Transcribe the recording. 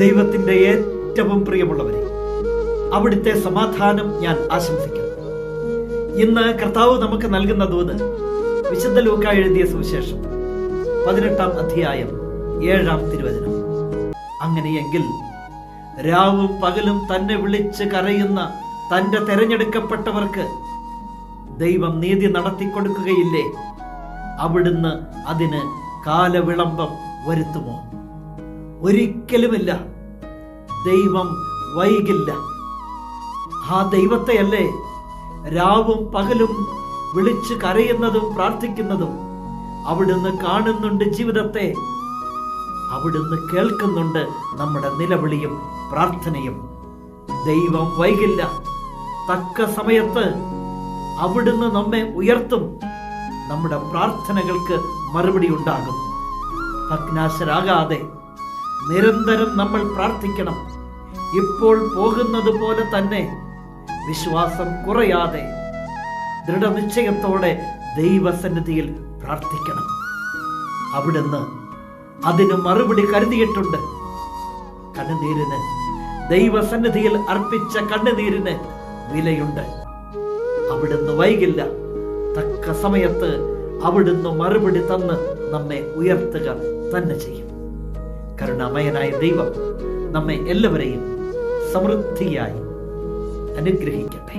ദൈവത്തിൻ്റെ ഏറ്റവും പ്രിയമുള്ളവരെ, അവിടുത്തെ സമാധാനം ഞാൻ ആശംസിക്കുന്നു. ഇന്ന് കർത്താവ് നമുക്ക് നൽകുന്ന ദൂത് വിശുദ്ധ ലൂക്കാ എഴുതിയ സുവിശേഷം 18-ാം അധ്യായം 7-ാം തിരുവചനം. അങ്ങനെയെങ്കിൽ രാവും പകലും തന്നെ വിളിച്ച് കരയുന്ന തൻ്റെ തെരഞ്ഞെടുക്കപ്പെട്ടവർക്ക് ദൈവം നീതി നടത്തിക്കൊടുക്കുകയില്ലേ? അവിടുന്ന് അതിന് കാലവിളംബം വരുത്തുമോ? ഒരിക്കലുമില്ല. ദൈവം വൈകില്ല. ആ ദൈവത്തെയല്ലേ രാവും പകലും വിളിച്ച് കരയുന്നതും പ്രാർത്ഥിക്കുന്നതും? അവിടുന്ന് കാണുന്നുണ്ട് ജീവിതത്തെ. അവിടുന്ന് കേൾക്കുന്നുണ്ട് നമ്മുടെ നിലവിളിയും പ്രാർത്ഥനയും. ദൈവം വൈകില്ല. തക്ക സമയത്ത് അവിടുന്ന് നമ്മെ ഉയർത്തും. നമ്മുടെ പ്രാർത്ഥനകൾക്ക് മറുപടി ഉണ്ടാകും. ഭഗ്നാശരാകാതെ നിരന്തരം നമ്മൾ പ്രാർത്ഥിക്കണം. ഇപ്പോൾ പോകുന്നത് പോലെ തന്നെ വിശ്വാസം കുറയാതെ ദൃഢനിശ്ചയത്തോടെ ദൈവസന്നിധിയിൽ പ്രാർത്ഥിക്കണം. അവിടുന്ന് അതിന് മറുപടി കരുതിയിട്ടുണ്ട്. കണ്ണുനീരിന്, ദൈവസന്നിധിയിൽ അർപ്പിച്ച കണ്ണുനീരിന് വിലയുണ്ട്. അവിടുന്ന് വൈകില്ല. തക്ക സമയത്ത് അവിടുന്ന് മറുപടി തന്ന് നമ്മെ ഉയർത്തുക തന്നെ ചെയ്യും. കരുണാമയനായ ദൈവം നമ്മെ എല്ലാവരെയും സമൃദ്ധിയായി അനുഗ്രഹിക്കട്ടെ.